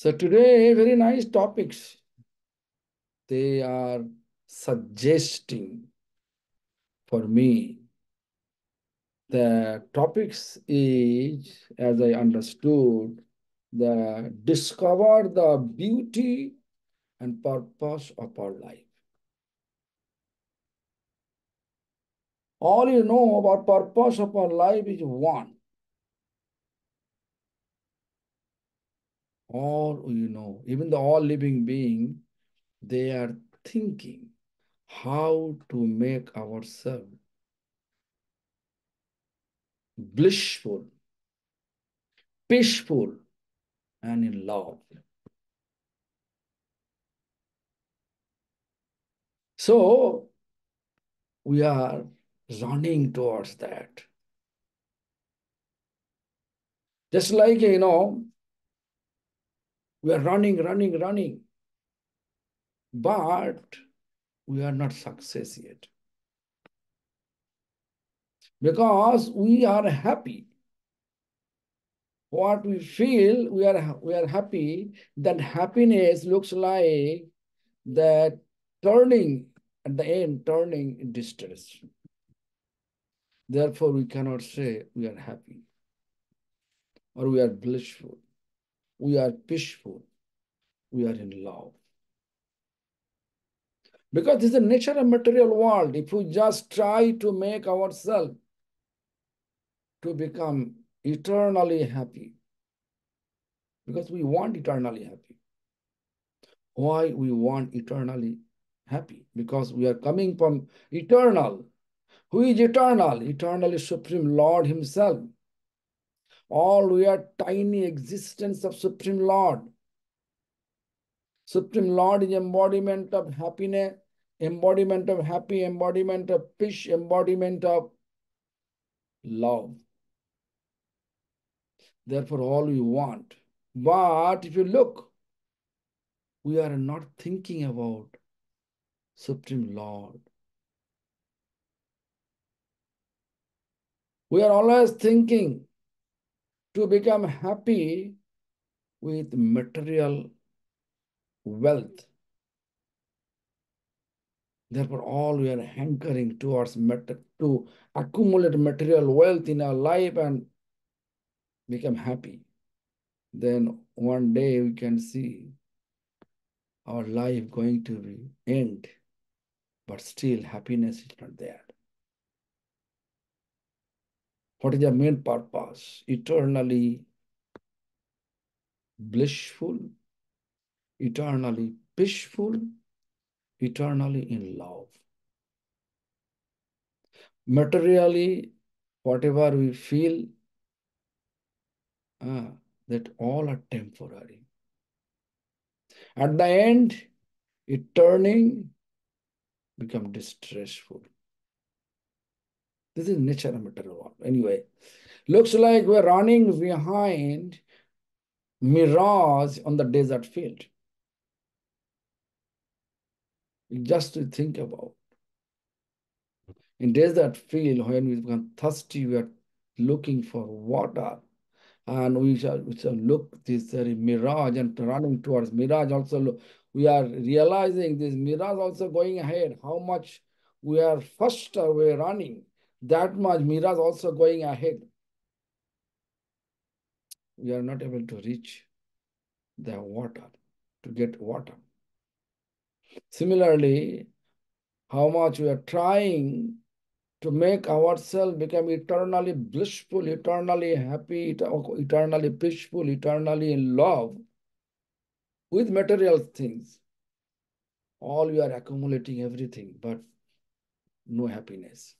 So today, very nice topics. They are suggesting for me. The topics is, as I understood, the discover the beauty and purpose of our life. All you know about purpose of our life is one. All you know, even the all living being, they are thinking how to make ourselves blissful, peaceful, and in love. So we are running towards that. Just like, we are running, but we are not success yet. Because we are happy. What we feel, we are happy. That happiness looks like that turning, at the end, turning in distress. Therefore, we cannot say we are happy or we are blissful. We are peaceful. We are in love. Because this is the nature of material world. If we just try to make ourselves to become eternally happy, because we want eternally happy. Why we want eternally happy? Because we are coming from eternal. Who is eternal? Eternally Supreme Lord Himself. All we are tiny existence of Supreme Lord. Supreme Lord is embodiment of happiness, embodiment of happy, embodiment of peace, embodiment of love. Therefore, all we want. But if you look, we are not thinking about Supreme Lord. We are always thinking to become happy with material wealth. Therefore, all we are hankering towards to accumulate material wealth in our life and become happy. Then one day we can see our life going to be end, but still happiness is not there. What is the main purpose? Eternally blissful, eternally peaceful, eternally in love. Materially, whatever we feel, that all are temporary. At the end, it turning become distressful. This is nature of material world. Anyway, looks like we're running behind mirage on the desert field. Just to think about. In desert field, when we become thirsty, we are looking for water. And we shall look this mirage and running towards mirage also. We are realizing this mirage also going ahead. How much we are faster we are running, that much mirage also going ahead. We are not able to reach the water, to get water. Similarly, how much we are trying to make ourselves become eternally blissful, eternally happy, eternally peaceful, eternally in love with material things. All we are accumulating everything, but no happiness.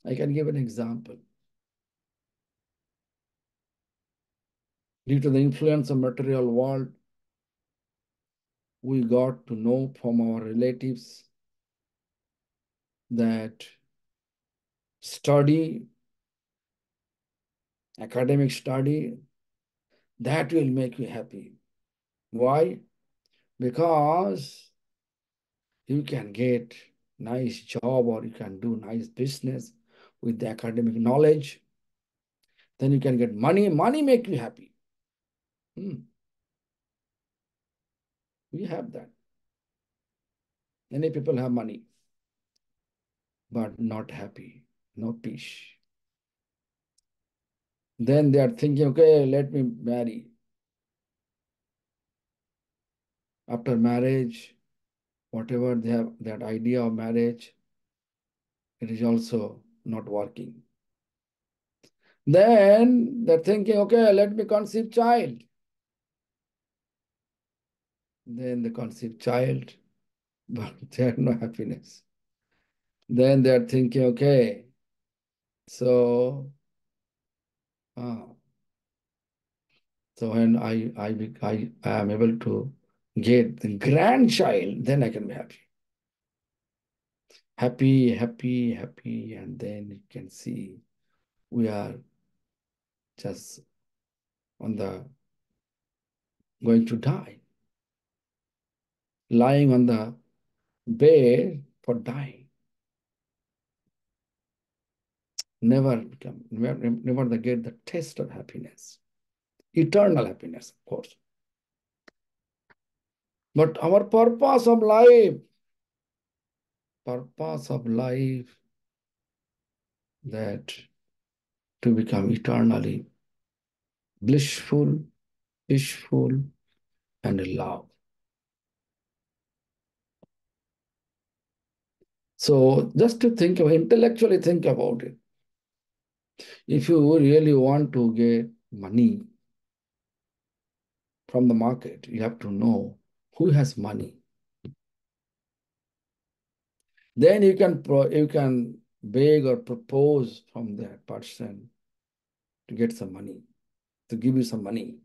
I can give an example. Due to the influence of material world, we got to know from our relatives that study, academic study, that will make you happy. Why? Because you can get nice job or you can do nice business with the academic knowledge. Then you can get money. Money make you happy. We have that. Many people have money, but not happy, no peace. Then they are thinking, okay, let me marry. After marriage, whatever they have, that idea of marriage, it is also not working. Then they're thinking, okay, let me conceive child. Then they conceive child, but they have no happiness. Then they're thinking, okay, so uh, so when I am able to get the grandchild, then I can be happy. Happy, happy, happy, and then you can see we are just on the going to die, lying on the bed for dying. Never get the taste of happiness, eternal happiness, of course. But our purpose of life, that to become eternally blissful, peaceful, and in love. So just to intellectually think about it. If you really want to get money from the market, you have to know who has money. Then you can beg or propose from that person to get some money, to give you some money.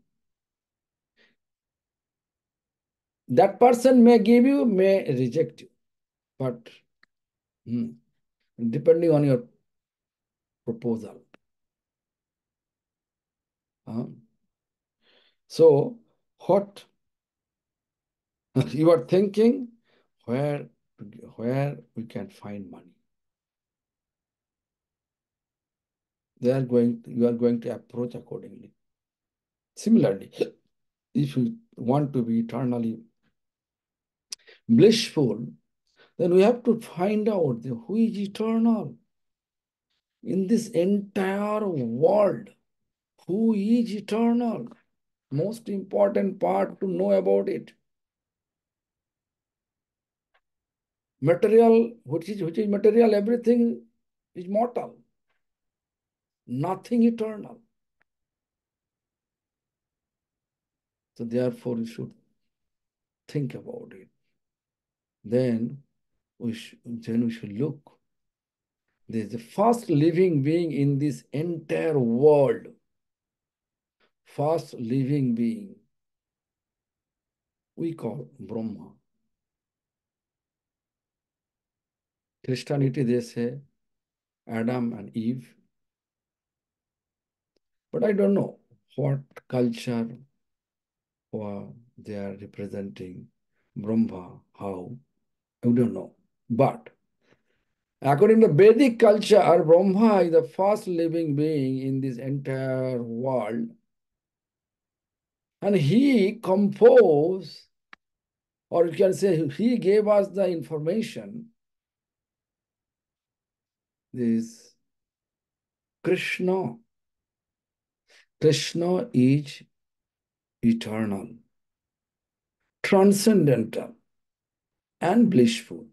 That person may give you, may reject you, but depending on your proposal. So what you are thinking, where we can find money. You are going to approach accordingly. Similarly, if you want to be eternally blissful, then we have to find out who is eternal in this entire world. Who is eternal? Most important part to know about it. Material, which is material, everything is mortal. Nothing eternal. So therefore, we should think about it. Then we should look. There's the first living being in this entire world. First living being we call Brahma. Christianity, they say Adam and Eve. But I don't know what culture they are representing Brahma, how. I don't know. But according to Vedic culture, Brahma is the first living being in this entire world. And he composed, or you can say he gave us the information, this Krishna. Krishna is eternal, transcendental, and blissful.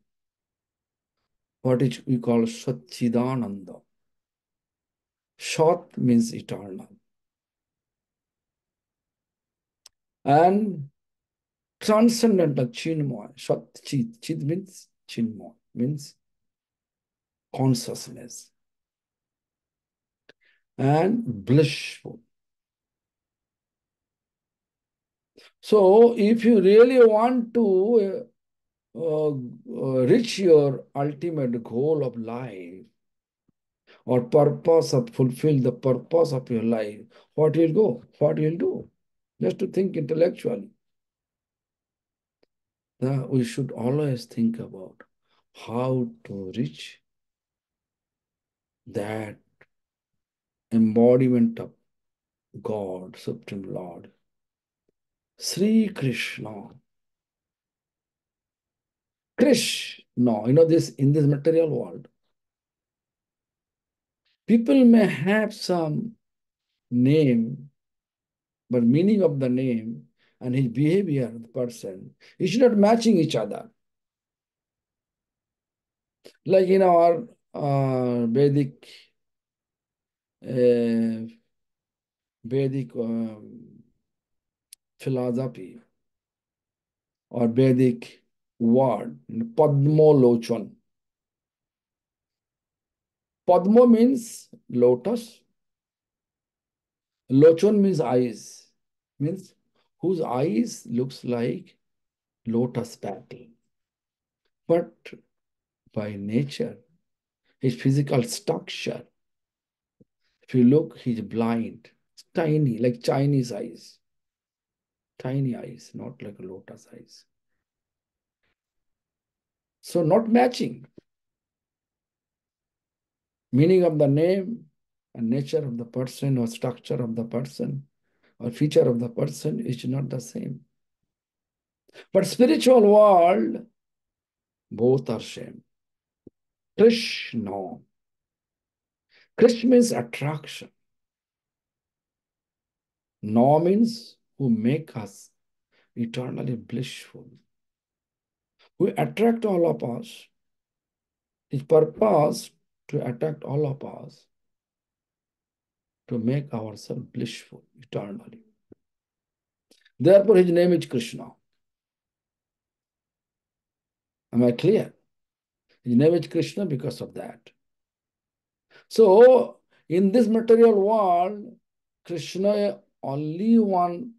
What is we call Satchidananda. Sat means eternal. And transcendental, Chinmay. Sat Chit. Chit means Chinmay, means consciousness. And blissful. So if you really want to reach your ultimate goal of life, or purpose of fulfill the purpose of your life, what you'll go, what you'll do, just to think intellectually. We should always think about how to reach that embodiment of God, Supreme Lord, Sri Krishna. Krish, no, this in this material world, people may have some name, but meaning of the name and his behavior, the person, is not matching each other. Like in our Vedic uh, Vedic philosophy or Vedic word, Padmolochan. Padma means lotus. Lochan means eyes, means whose eyes looks like lotus petal. But by nature, his physical structure, if you look, he's blind. It's tiny, like Chinese eyes. Tiny eyes, not like lotus eyes. So not matching. Meaning of the name and nature of the person or structure of the person or feature of the person is not the same. But spiritual world, both are same. Krish, no. Krish means attraction. No means who make us eternally blissful. Who attract all of us. His purpose to attract all of us to make ourselves blissful eternally. Therefore, his name is Krishna. Am I clear? His name is Krishna because of that. So, in this material world, Krishna only one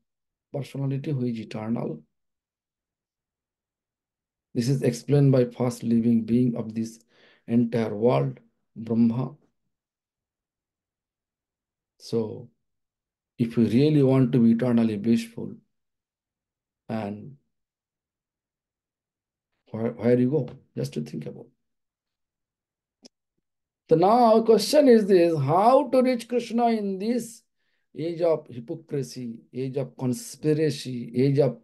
personality who is eternal. This is explained by first living being of this entire world, Brahma. So, if we really want to be eternally blissful, and where you go, just to think about. So now question is this, how to reach Krishna in this age of hypocrisy, age of conspiracy, age of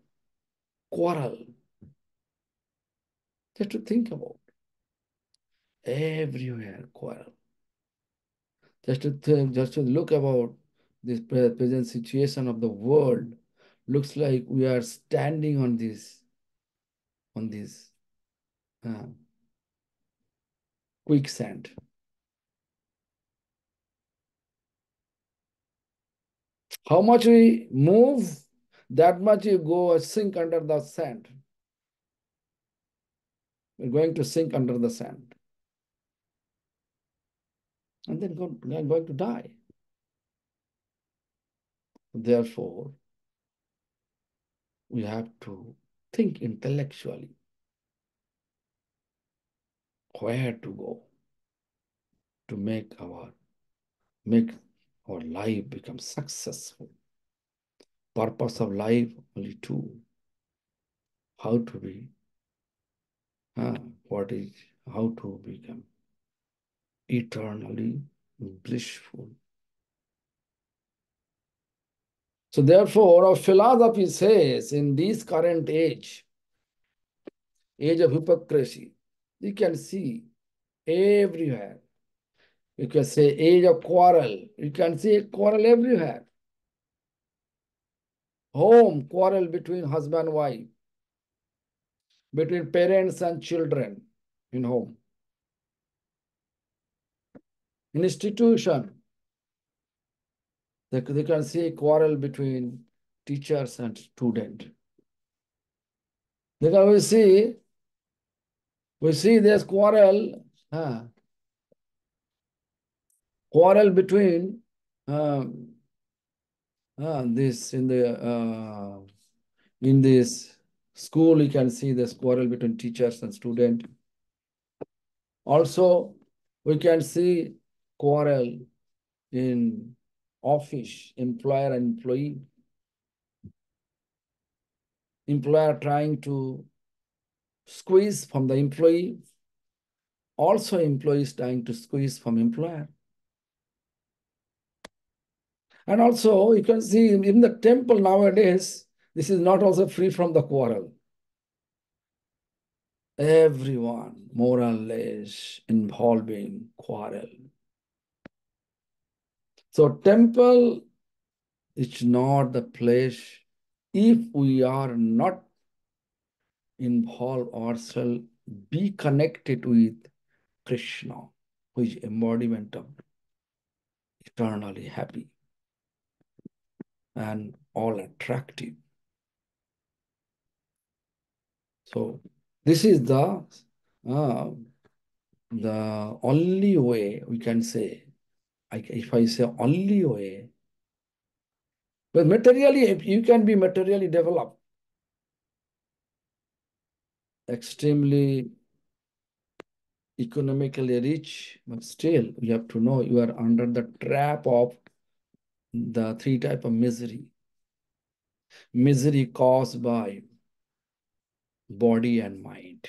quarrel? Just to think about. Everywhere quarrel. Just to look about this present situation of the world, looks like we are standing on this uh, quicksand. How much we move, that much you go sink under the sand. We're going to sink under the sand. And then we're going to die. Therefore, we have to think intellectually where to go to make our life become successful. Purpose of life only two. How to be, how to become eternally blissful. So therefore, our philosophy says in this current age of hypocrisy, you can see everywhere. You can say age of quarrel. You can see quarrel everywhere. Home, quarrel between husband and wife, between parents and children in home. Institution, they can see quarrel between teachers and student. Then we see there's quarrel between this in this school. You can see this quarrel between teachers and student. Also, we can see quarrel in office, employer and employee. Employer trying to squeeze from the employee. Also, employees trying to squeeze from employer. And also, you can see in the temple nowadays, this is not also free from the quarrel. Everyone more or less involving quarrel. So temple is not the place if we are not involve ourselves, be connected with Krishna, who is embodiment of eternally happy and all attractive. So this is uh, the only way we can say. If I say only way, but materially, if you can be materially developed, extremely economically rich, but still you have to know you are under the trap of the three type of misery. Misery caused by body and mind.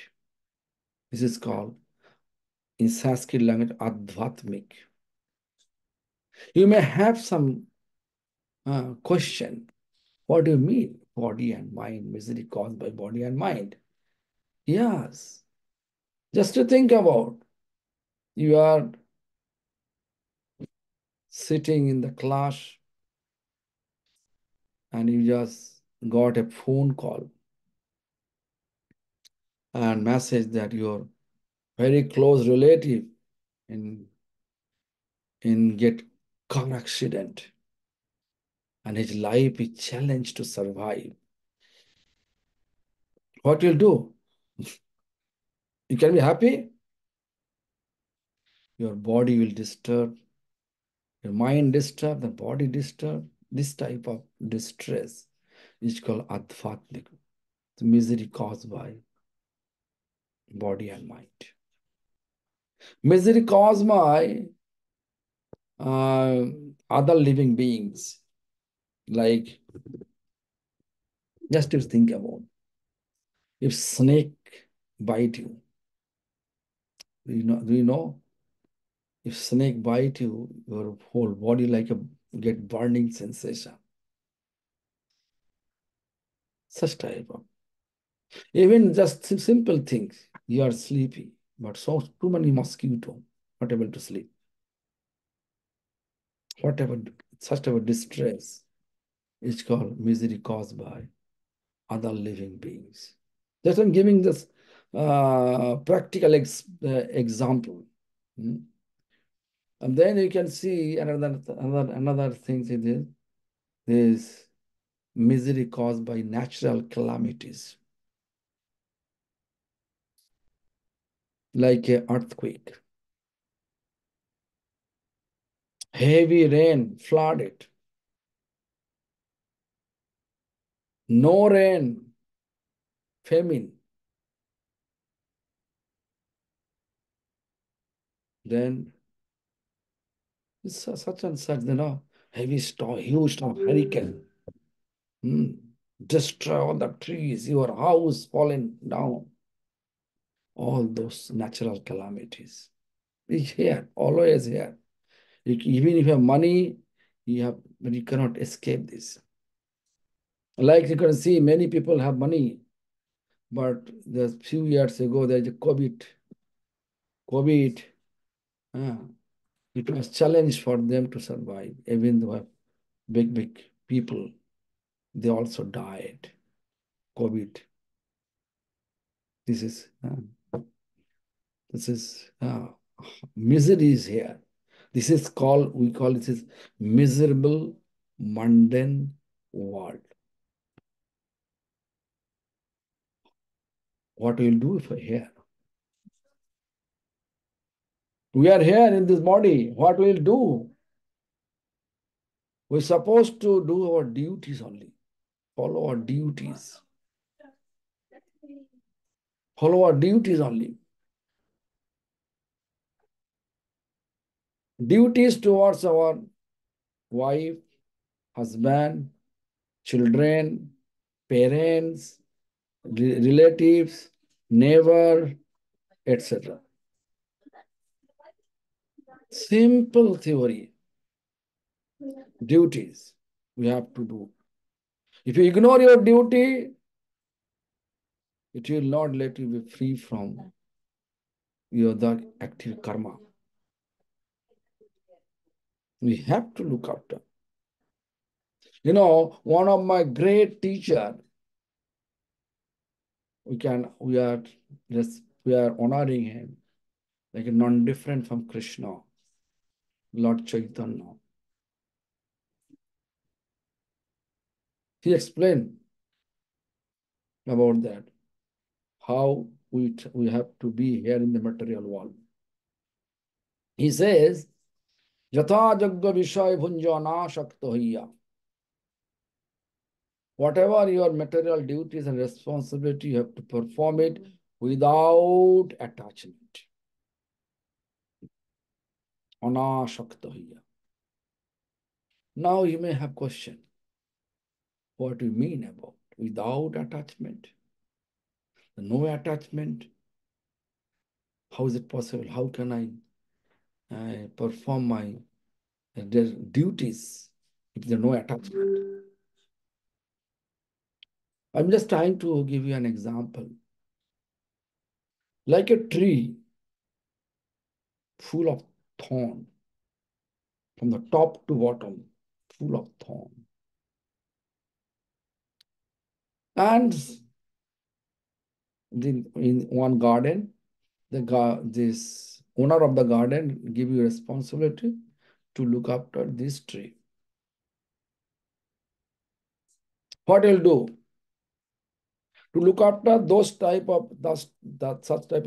This is called, in Sanskrit language, advatmik. You may have some question. What do you mean, body and mind, misery caused by body and mind? Yes. Just to think about, you are sitting in the class and you just got a phone call and message that your very close relative in get car accident and his life is challenged to survive. What you'll do? You can be happy. Your body will disturb, your mind disturb, the body disturb. This type of distress is called advatmik, the misery caused by body and mind. Misery caused by uh, other living beings. Like, just to think about, if snake bite you, do you know? If snake bite you, your whole body like a get burning sensation. Such type of. Even just simple things. You are sleepy, but so too many mosquito, not able to sleep. Whatever, such type of distress is called misery caused by other living beings. Just I'm giving this practical example. Hmm? And then you can see another thing is misery caused by natural calamities, like an earthquake, heavy rain, flooded, no rain, famine. Then such and such, heavy storm, huge storm, hurricane, hmm, destroy all the trees, your house falling down. All those natural calamities is here, always here. Even if you have money, but you cannot escape this. Like you can see, many people have money, but a few years ago there's a COVID. COVID, uh, it was challenge for them to survive. Even though big people, they also died. COVID. This is this is misery is here. This is called, we call it is miserable, mundane world. What we'll do if we're here? We are here in this body. What we'll do? We're supposed to do our duties only. Follow our duties. Follow our duties only. Duties towards our wife, husband, children, parents, relatives, neighbor, etc. Simple theory. Duties we have to do. If you ignore your duty, It will not let you be free from your the active karma. We have to look after. You know, one of my great teacher, we are just we are honoring him like a non-different from Krishna, Lord Chaitanya. He explained about that, how we have to be here in the material world. He says, Yatha jagga vishay bhunjana shakta. Whatever your material duties and responsibility, you have to perform it without attachment. Anashakta. Now you may have question. What do you mean about without attachment? No attachment. How is it possible? How can I perform my duties if there is no attachment? I'm just trying to give you an example. Like a tree full of thorn, from the top to bottom, full of thorn. And in one garden, this owner of the garden give you responsibility to look after this tree. What he'll do? To look after such type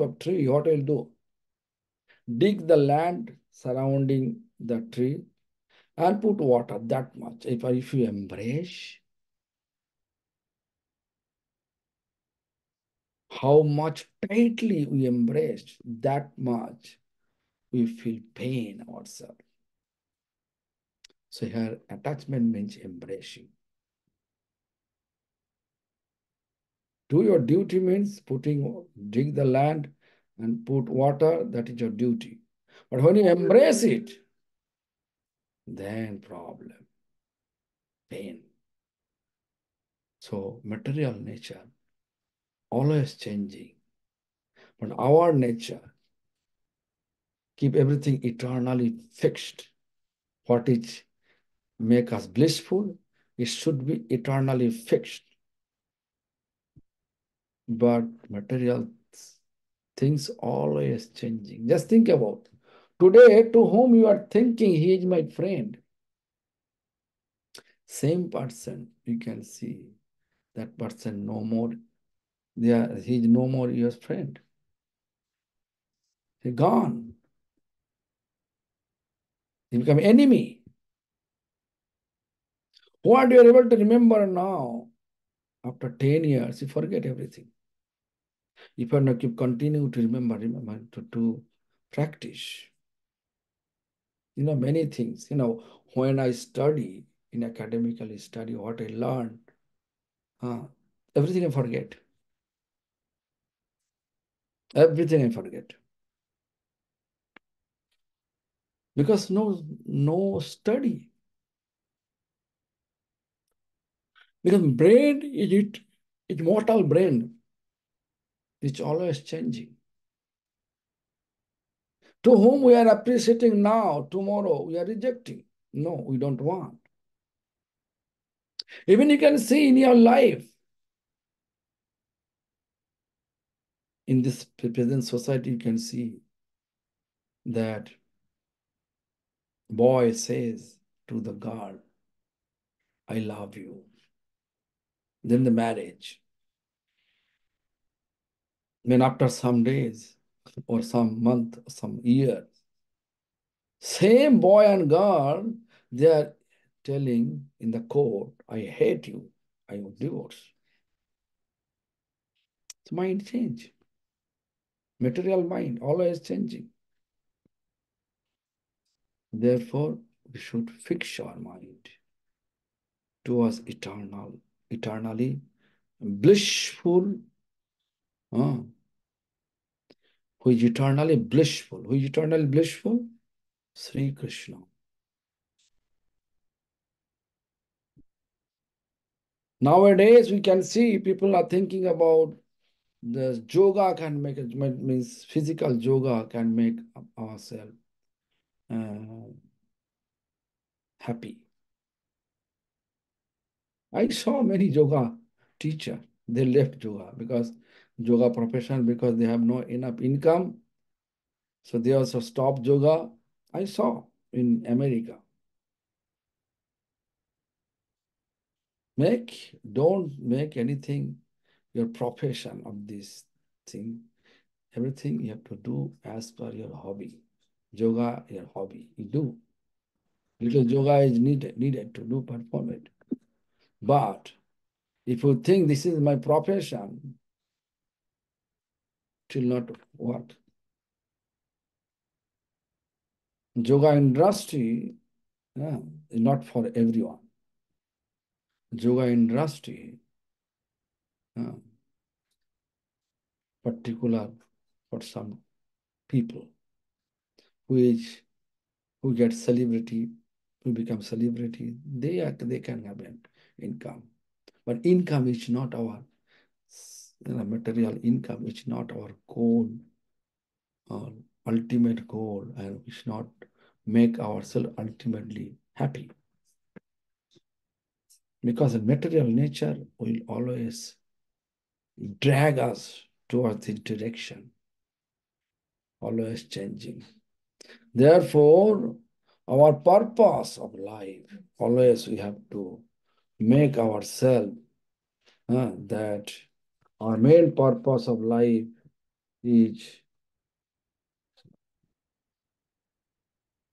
of tree, what he'll do? Dig the land surrounding the tree and put water that much. If you embrace, how much tightly we embrace, that much we feel pain ourselves. So here attachment means embracing. Do your duty means dig the land and put water, that is your duty. But when you embrace it, then problem, pain. So material nature, always changing. But our nature, keep everything eternally fixed. What is make us blissful, it should be eternally fixed. But material things always changing. Just think about today, to whom you are thinking he is my friend. Same person, you can see that person no more. He is no more your friend. He gone. He become enemy. What you are able to remember now, after 10 years, you forget everything. If you are not keep continue to remember to practice. Many things. When I study, in academically study, what I learned, everything I forget. Everything I forget. Because no study. Because brain it's mortal brain. It's always changing. To whom we are appreciating now, tomorrow we are rejecting. No, we don't want. Even you can see in your life, in this present society, you can see that boy says to the girl, I love you. Then the marriage. Then after some days or some month, some year, same boy and girl, they are telling in the court, I hate you, I will divorce. It's mind change. Material mind, always changing. Therefore, we should fix our mind towards eternally blissful. Who is eternally blissful? Who is eternally blissful? Sri Krishna. Nowadays, we can see people are thinking about The yoga can make it, means physical yoga can make ourselves uh, happy. I saw many yoga teacher. They left yoga because yoga profession because they have no enough income. So they also stopped yoga. I saw in America. Don't make anything your profession of this thing. Everything you have to do as per your hobby. Yoga, your hobby. You do. Because yoga is needed to do perform it. But if you think this is my profession, it will not work. Yoga industry is not for everyone. Yoga industry, uh, particular for some people who is who get celebrity, who become celebrity, they can have an income. But income is not our material income is not our goal or ultimate goal, and we should not make ourselves ultimately happy. Because the material nature will always drag us towards this direction, always changing. Therefore, our purpose of life, always we have to make ourselves that our main purpose of life is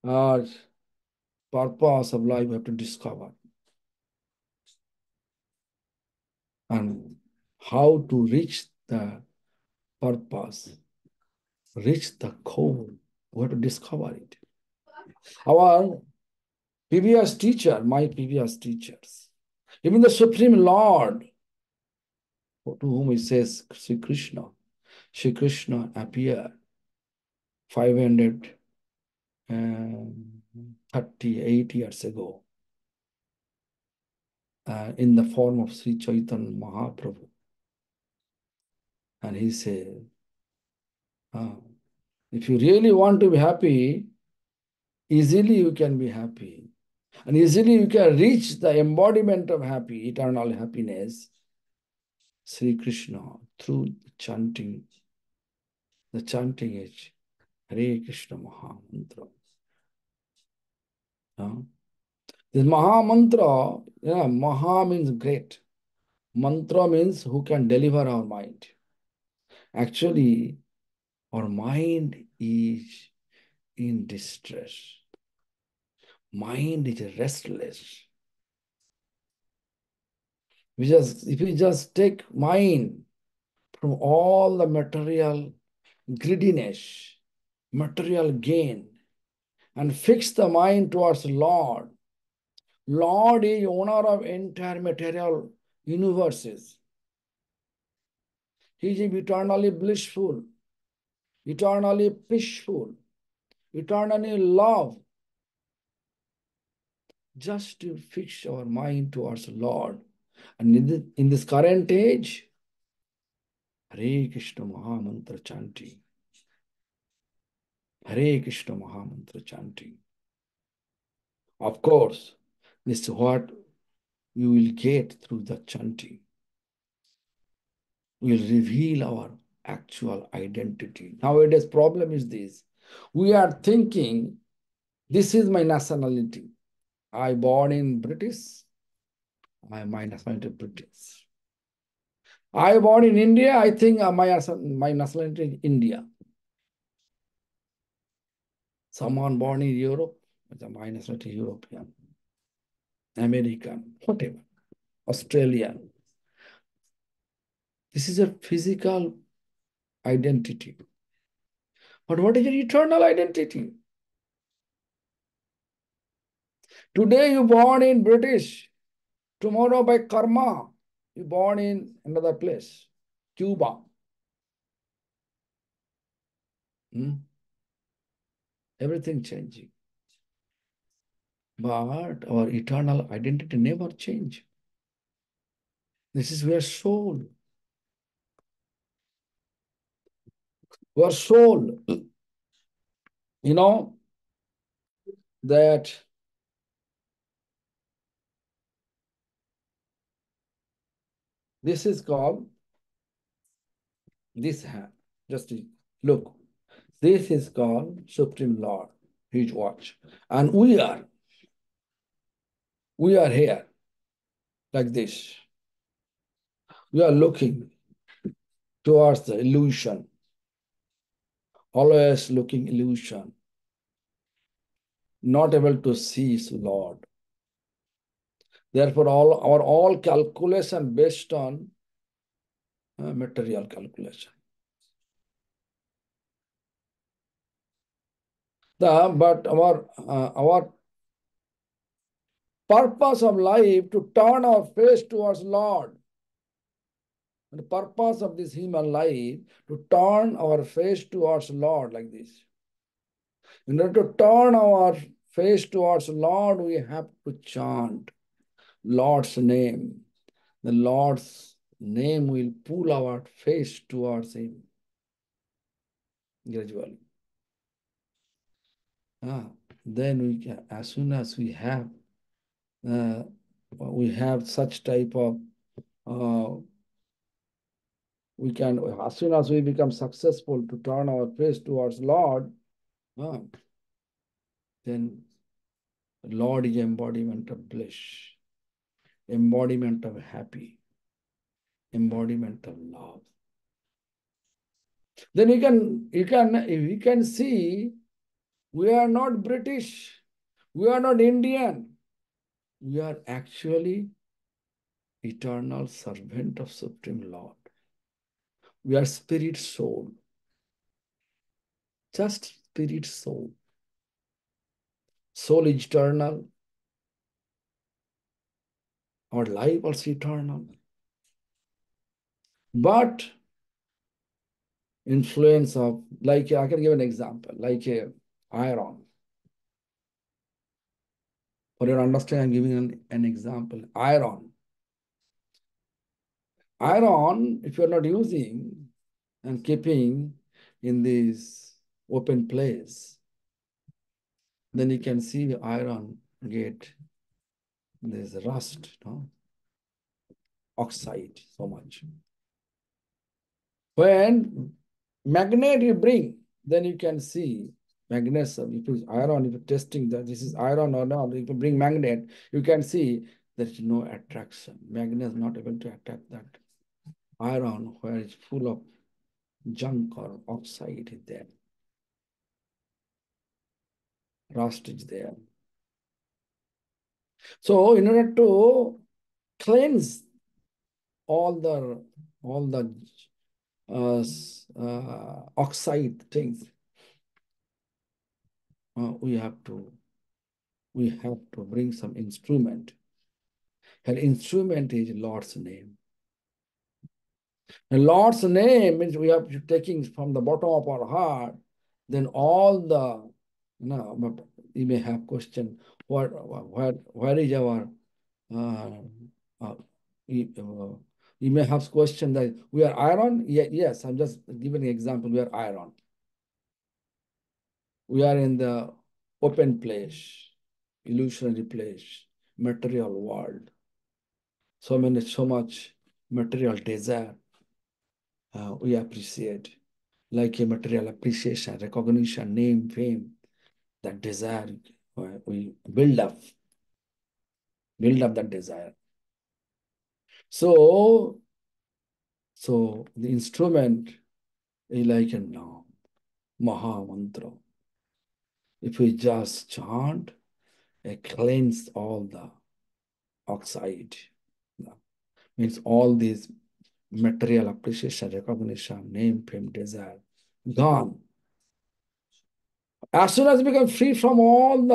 our purpose of life we have to discover and how to reach the purpose, reach the goal. We have to discover it. Our previous teacher, my previous teachers, even the Supreme Lord, to whom he says Sri Krishna appeared 538 years ago in the form of Sri Chaitanya Mahaprabhu. And he said, if you really want to be happy, easily you can be happy. And easily you can reach the embodiment of happy, eternal happiness, Sri Krishna, through chanting. The chanting is Hare Krishna Maha Mantra. This Maha Mantra, Maha means great. Mantra means who can deliver our mind. Actually, our mind is in distress. Mind is restless. If we just take mind from all the material greediness, material gain, and fix the mind towards Lord. Lord is owner of entire material universes. He is eternally blissful, eternally peaceful, eternally love. Just to fix our mind towards Lord. And in this current age, Hare Krishna Mahamantra chanting. Hare Krishna Mahamantra chanting. Of course, this is what you will get through the chanting. Will reveal our actual identity. Nowadays, problem is this. We are thinking, this is my nationality. I born in British. My nationality is British. I born in India. I think my nationality is India. Someone born in Europe, my nationality is European, American, whatever, Australian. This is a physical identity. But what is your eternal identity? Today you born in British. Tomorrow by karma, you born in another place, Cuba. Everything changing. But our eternal identity never change. This is where soul. our soul, you know, that this is called this hand. Just look, this is called Supreme Lord, His watch. And we are here like this. We are looking towards the illusion, always looking illusion, not able to see His Lord. Therefore, all calculation based on material calculation. But our purpose of life to turn our face towards Lord. And the purpose of this human life to turn our face towards Lord like this. In order to turn our face towards Lord, we have to chant Lord's name. The Lord's name will pull our face towards Him gradually. Then we can, as soon as we have such type of we can, as soon as we become successful to turn our face towards Lord, then Lord is embodiment of bliss, embodiment of happy, embodiment of love. Then we can see we are not British, we are not Indian, we are actually eternal servant of Supreme Lord. We are spirit soul, just spirit soul. Soul is eternal. Our life also eternal. But influence of, like I can give an example, like a iron. For your understanding, I'm giving an example. Iron. Iron, if you're not using and keeping in this open place, then you can see iron get this rust, oxide so much. When magnet you bring, then you can see magnesium. If it's iron, if you're testing that this is iron or not, if you bring magnet, you can see there is no attraction. Magnet is not able to attract that iron where it's full of junk or oxide is there. Rust is there. So in order to cleanse all the oxide things, we have to bring some instrument. Her instrument is Lord's name. And Lord's name means we are taking from the bottom of our heart, then all the, but you may have question, where is our, uh, you may have question that we are iron? Yes, I'm just giving an example, we are iron. We are in the open place, illusionary place, material world. So much material desire we appreciate, like a material appreciation, recognition, name, fame, that desire we build up that desire. So the instrument is like a now Maha Mantra. If we just chant, it cleanse all the oxide. Means all these material appreciation, recognition, name, fame, desire, gone. As soon as we become free from all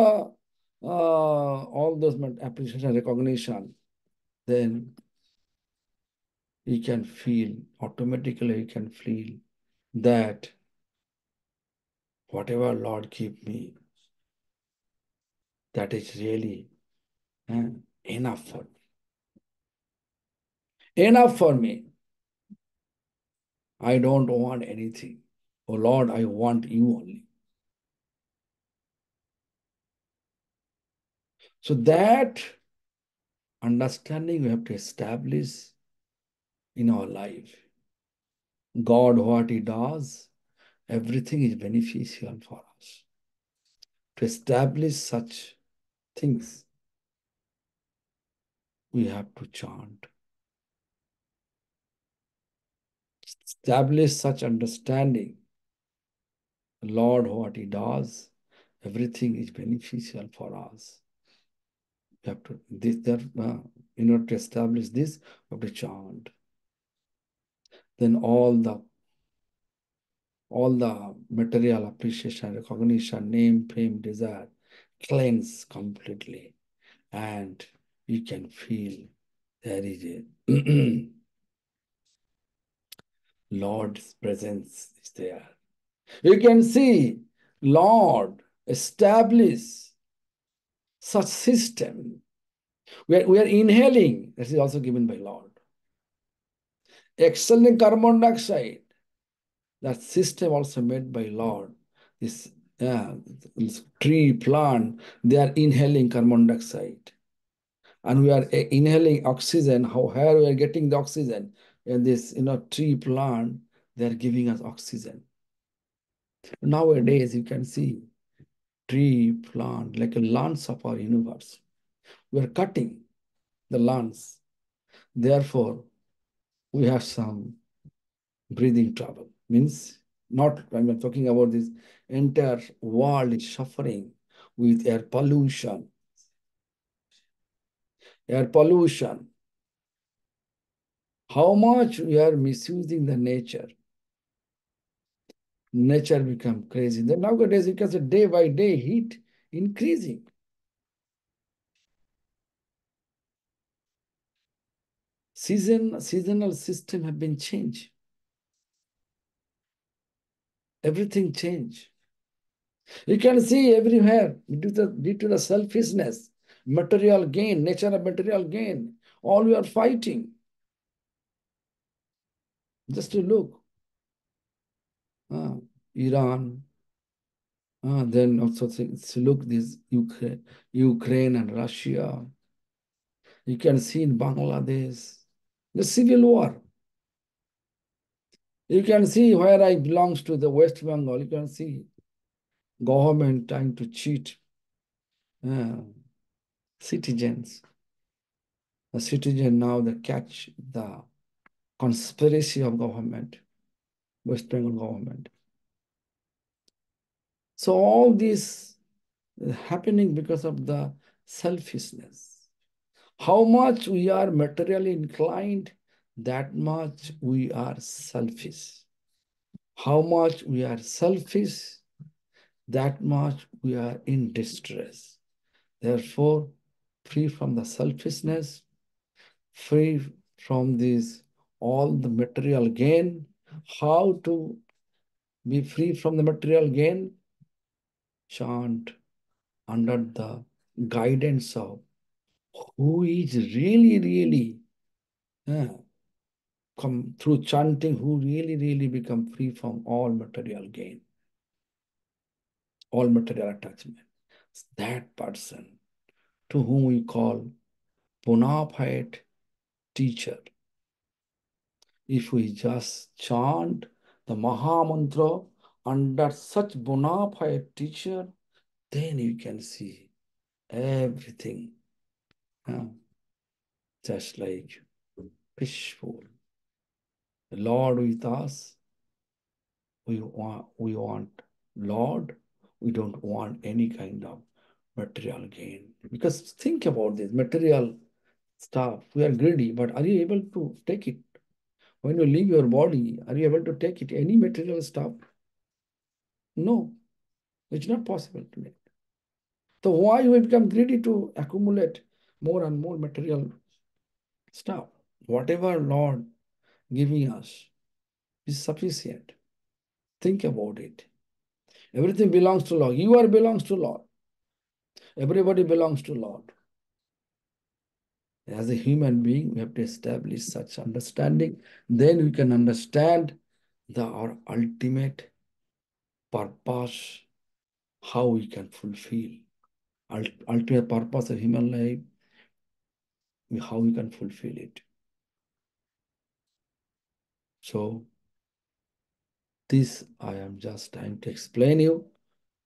those appreciation, recognition, then you can feel, automatically you can feel that whatever Lord give me, that is really enough for me. Enough for me. I don't want anything. Oh Lord, I want you only. So that understanding we have to establish in our life. God, what He does, everything is beneficial for us. To establish such things, we have to chant. Establish such understanding. Lord, what He does, everything is beneficial for us. We have to, in order to establish this, we have to chant. Then all the material appreciation, recognition, name, fame, desire, cleanse completely. And you can feel there is a Lord's presence is there. You can see Lord establish such system. We are inhaling. This is also given by Lord. Exhaling carbon dioxide. That system also made by Lord. This, this tree, plant, they are inhaling carbon dioxide. And we are inhaling oxygen. How we are getting the oxygen? And this, tree, plant, they are giving us oxygen. Nowadays, you can see tree, plant, like a lance of our universe. We are cutting the lance. Therefore, we have some breathing trouble. Means not, I'm talking about this entire world is suffering with air pollution. Air pollution. How much we are misusing the nature. Nature become crazy. Then nowadays, you can say day by day heat increasing. Seasonal system have been changed. Everything changed. You can see everywhere due to the selfishness, material gain, nature of material gain. All we are fighting. Just to look. Iran, then also look this Ukraine and Russia. You can see in Bangladesh, the civil war. You can see where I belongs to the West Bengal. You can see government trying to cheat citizens. The citizen now they catch the conspiracy of government, West Bengal government. So all this is happening because of the selfishness. How much we are materially inclined, that much we are selfish. How much we are selfish, that much we are in distress. Therefore, free from the selfishness, free from this all the material gain. How to be free from the material gain? Chant under the guidance of who is really come through chanting, who really become free from all material gain, all material attachment. That person to whom we call bona fide teacher. If we just chant the Maha Mantra under such bona fide teacher, then you can see everything just like peaceful. The Lord with us, we want Lord, we don't want any kind of material gain. Because think about this material stuff, we are greedy, but are you able to take it? When you leave your body, are you able to take it? Any material stuff? No, it's not possible to make. So why we become greedy to accumulate more and more material stuff? Whatever Lord giving us is sufficient. Think about it. Everything belongs to Lord. You are belongs to Lord. Everybody belongs to Lord. As a human being, we have to establish such understanding. Then we can understand our ultimate purpose, how we can fulfill ultimate purpose of human life, how we can fulfill it. So this I am just trying to explain you.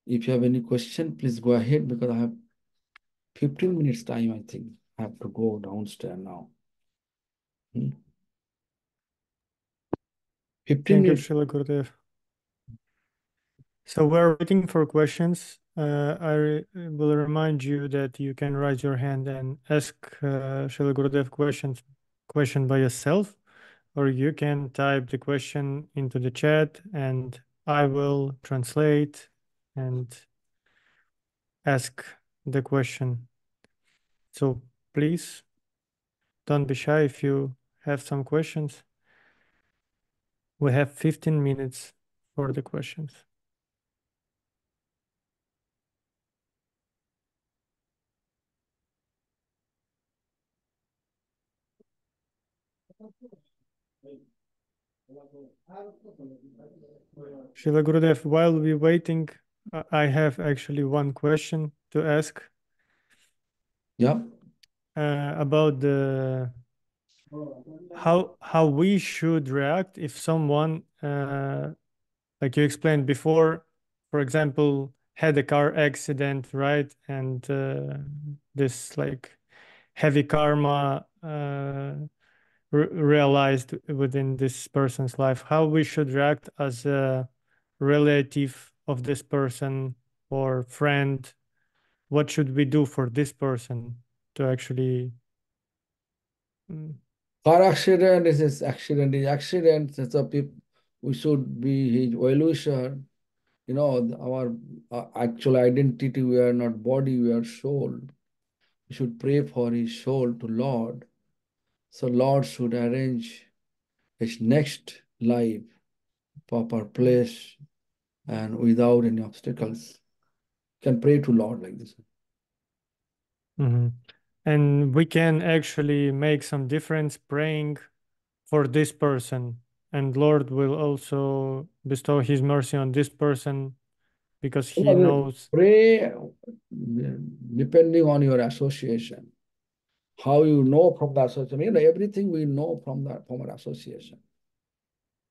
If you have any question, please go ahead because I have 15 minutes time, I think. I have to go downstairs now. 15 Thank you, minutes. Srila Gurudev. So we're waiting for questions. Will remind you that you can raise your hand and ask Srila Gurudev question by yourself, or you can type the question into the chat and I will translate and ask the question. So please don't be shy if you have some questions. We have 15 minutes for the questions. Srila Gurudev, while we're waiting, I have actually one question to ask. Yeah. About the how we should react if someone, like you explained before, for example, had a car accident, right? And this like heavy karma realized within this person's life, how we should react as a relative of this person or friend. What should we do for this person to actually Car accident is his accident. Is accident. That's a people. We should be his well-wisher. You know, our actual identity. We are not body. We are soul. We should pray for his soul to Lord. So Lord should arrange his next life, proper place, and without any obstacles. Can pray to Lord like this. And we can actually make some difference praying for this person, and Lord will also bestow his mercy on this person because he knows. Pray depending on your association. How you know from the association. You know, everything we know from our association.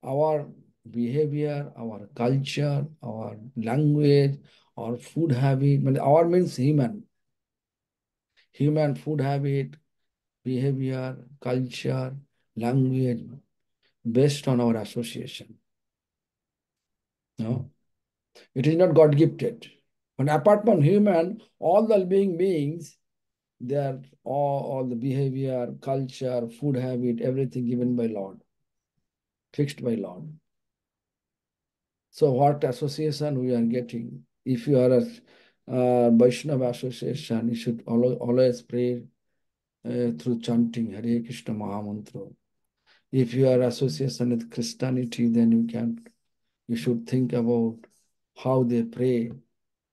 Our behavior, our culture, our language, our food habit. Our means human. Human food habit, behavior, culture, language, based on our association. No? It is not God gifted. But apart from human, all the living beings, they are all the behavior, culture, food habit, everything given by Lord, fixed by Lord. So what association we are getting? If you are a Vaishnava association, you should always pray through chanting Hare Krishna Mahamantra. If you are association with Christianity, then you should think about how they pray.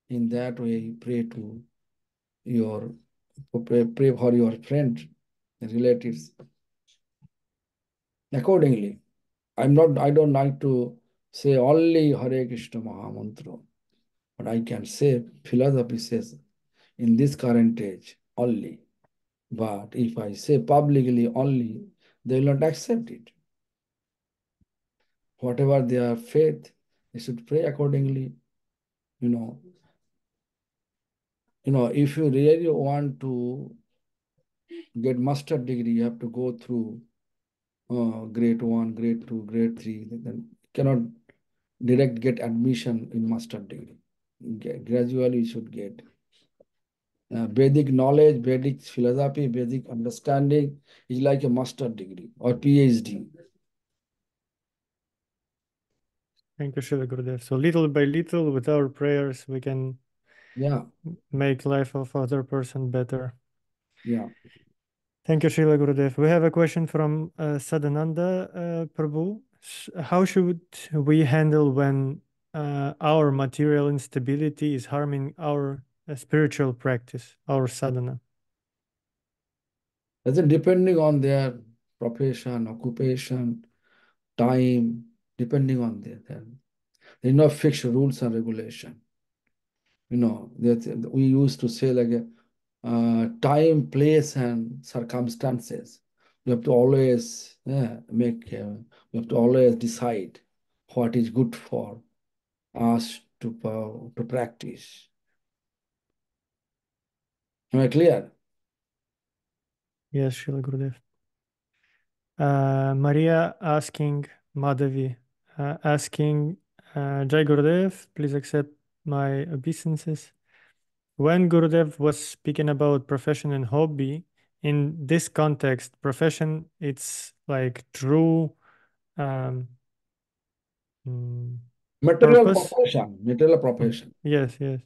In that way, pray to your pray for your friends, relatives. Accordingly, I don't like to say only Hare Krishna Mahamantra, but I can say philosophy says in this current age only. But if I say publicly only, they will not accept it. Whatever their faith, they should pray accordingly. You know, if you really want to get master degree, you have to go through grade 1, grade 2, grade 3. Then cannot direct get admission in master degree. Gradually, you should get Vedic knowledge, Vedic philosophy, Vedic understanding is like a master degree or PhD. Thank you, Srila Gurudev. So little by little, with our prayers, we can make life of other person better. Yeah. Thank you, Srila Gurudev. We have a question from Sadananda Prabhu. How should we handle when our material instability is harming our spiritual practice, our sadhana? That's it, depending on their profession, occupation, time, depending on them. There's no fixed rules and regulation. That we used to say like time, place, and circumstances. We have to always we have to always decide what is good for us to practice. Am I clear? Yes, Srila Gurudev. Maria asking Madhavi, asking Jai Gurudev, please accept my obeisances. When Gurudev was speaking about profession and hobby, in this context, profession, it's like true um, mm, Material purpose. profession, material profession. Yes, yes.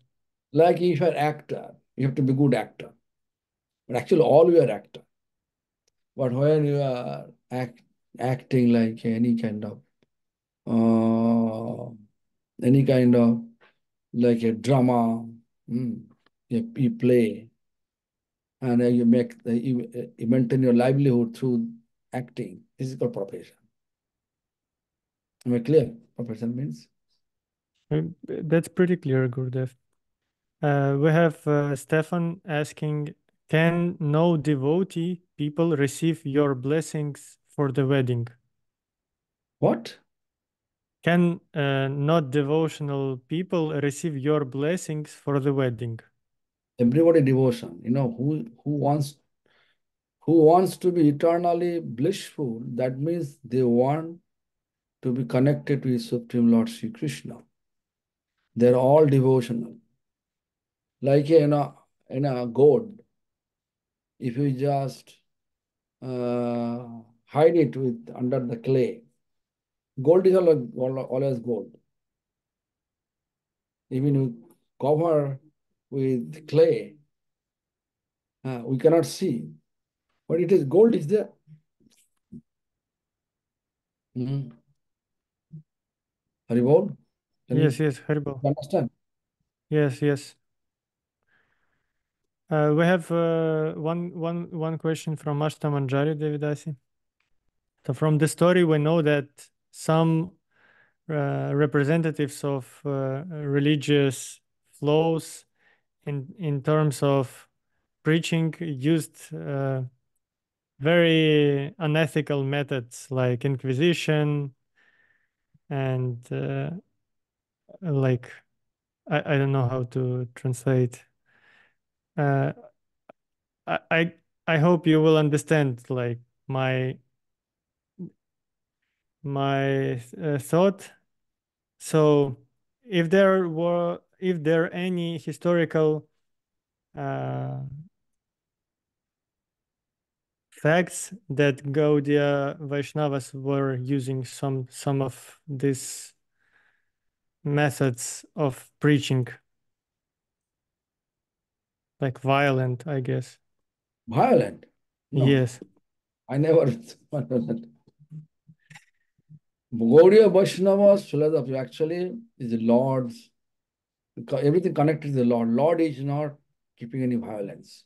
Like if you're an actor, you have to be good actor. But actually, all you are actor. But when you are acting like uh, any kind of like a drama, you play, and you maintain your livelihood through acting. This is called profession. Am I clear? Profession means That's pretty clear, Gurudev. We have Stefan asking, can no devotee people receive your blessings for the wedding? what? Can not devotional people receive your blessings for the wedding? Everybody devotion. Who wants to be eternally blissful. That means they want to be connected with Supreme Lord Sri Krishna. They're all devotional. Like in a gold, if you just uh, hide it with under the clay, gold is always gold. Even you cover with clay, we cannot see, but it is gold is there. Mhm. Haribol, can Yes, you yes, Haribol. understand? Yes, yes. We have one question from Ashta Manjari Devidasi. So from the story, we know that some representatives of religious flows in terms of preaching used very unethical methods like inquisition and like I don't know how to translate. Uh, I, I I hope you will understand like my thought. So if there any historical uh, facts that Gaudiya Vaishnavas were using some of these methods of preaching, like violent, I guess. Violent? No, Yes. I never. Gaudiya Vaishnava's philosophy actually is the Lord's, everything connected to the Lord. Lord is not keeping any violence.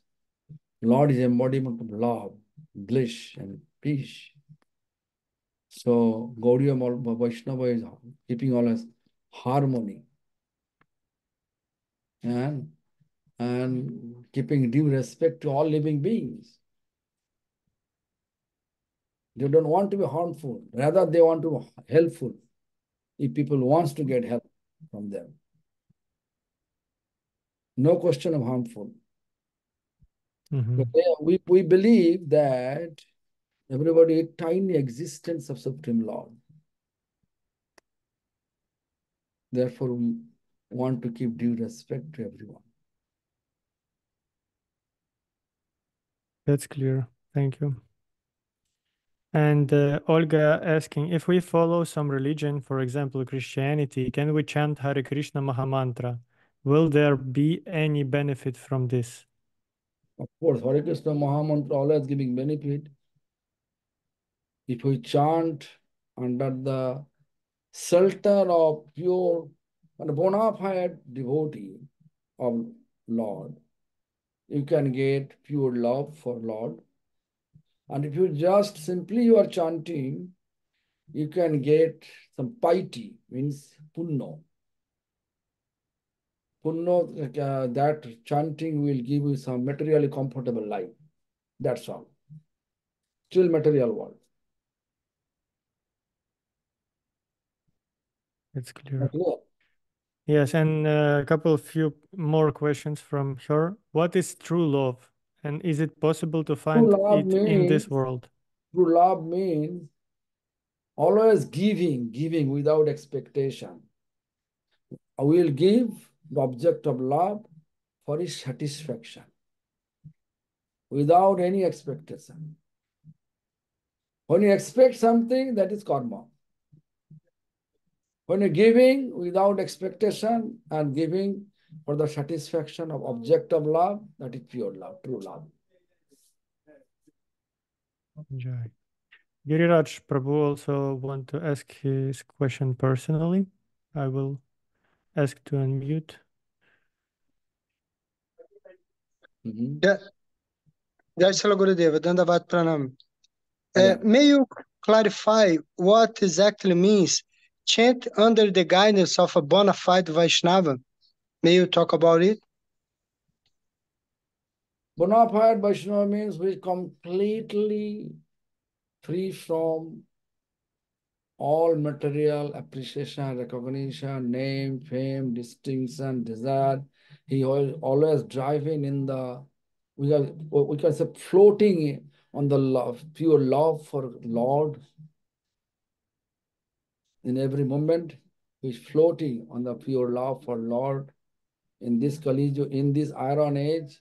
Lord is embodiment of love, bliss, and peace. So Gaudiya Vaishnava is keeping always harmony and keeping due respect to all living beings. They don't want to be harmful. Rather, they want to be helpful if people wants to get help from them. No question of harmful. Hmm. But we believe that everybody is tiny existence of Supreme Lord. Therefore, we want to keep due respect to everyone. That's clear. Thank you. And Olga asking, if we follow some religion, for example, Christianity, can we chant Hare Krishna Mahamantra? Will there be any benefit from this? Of course, Hare Krishna Mahamantra always giving benefit. If we chant under the shelter of pure and bona fide devotee of Lord, you can get pure love for Lord. And if you just simply you are chanting you can get some piety, means punno. Punno, that chanting will give you some materially comfortable life. That's all. Still material world. It's clear. Clear? Yes, and a couple of few more questions from her. What is true love? And is it possible to True find love it in this means, world? true love means always giving without expectation. I will give the object of love for his satisfaction without any expectation. When you expect something, that is karma. When you're giving without expectation and giving for the satisfaction of object of love, that is pure love, true love. Enjoy. Giriraj Prabhu also want to ask his question personally. I will ask to unmute. Mhm. Jai Srila Gurudeva, Dandavat Pranam. Yeah. May you clarify what exactly means chant under the guidance of a bona fide Vaishnava? May you talk about it? Bona fide Vaishnava means we completely free from all material appreciation, recognition, name, fame, distinction, desire. He always driving in the, we can say floating on the love, pure love for Lord. In every moment, he's floating on the pure love for Lord. In this Kali Yuga, in this iron age,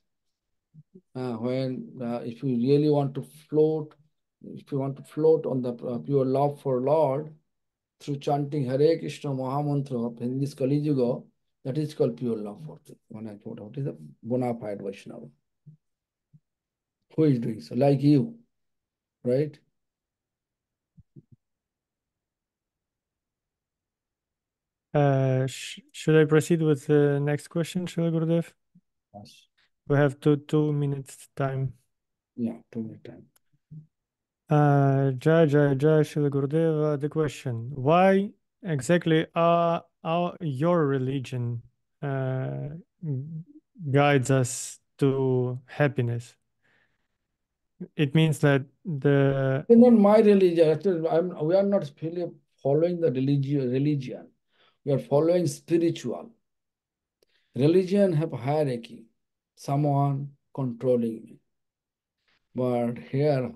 when if you really want to float, if you want to float on the pure love for Lord, through chanting Hare Krishna Mahamantra in this Kali Yuga, that is called pure love for what is a bona fide Vaishnava. Who is doing so? Like you, right? Should I proceed with the next question, Srila Gurudev? Yes. We have two minutes time. Yeah, 2 minute time. Jai Srila Gurudeva. The question: why exactly your religion guides us to happiness? It means that the It's not my religion. Actually, we are not following the religion. We are following spiritual. Religion have hierarchy, someone controlling me. But here,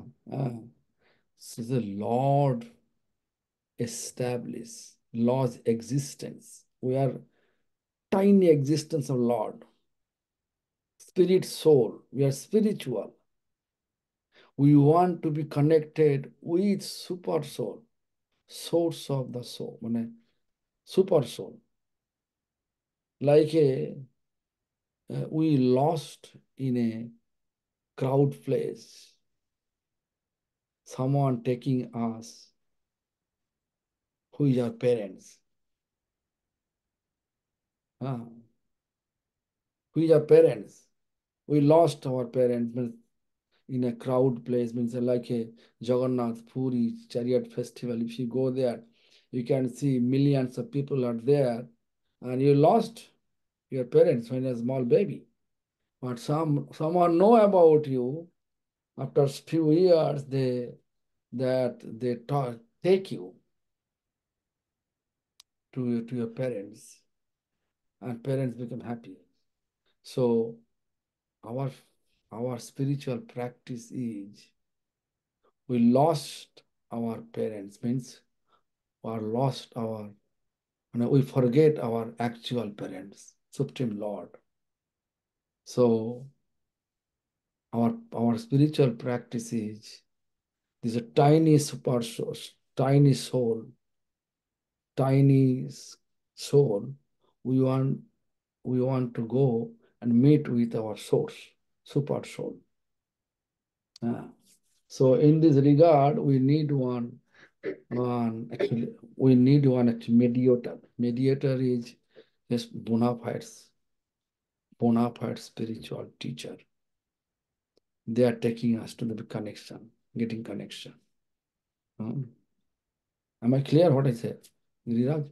so the Lord established Lord's existence. We are tiny existence of Lord. Spirit, soul. We are spiritual. We want to be connected with super soul, source of the soul, super soul. Like we lost in a crowd place, someone taking us, who is our parents. Ah, who is our parents? We lost our parents in a crowd place, means like a Jagannath Puri chariot festival. If you go there, you can see millions of people are there, and you lost your parents when you're a small baby. But someone know about you. After few years, they take you to your parents, and parents become happy. So our our spiritual practice is we lost our parents, means or lost our, we forget our actual parents, Supreme Lord. So our spiritual practice is this a tiny super soul, tiny soul, tiny soul. We want we want to go and meet with our source, super soul. So in this regard, we need actually we need one actually mediator. Mediator is just bona fide spiritual teacher. They are taking us to the connection, getting connection. Am I clear what I say, Giriraj?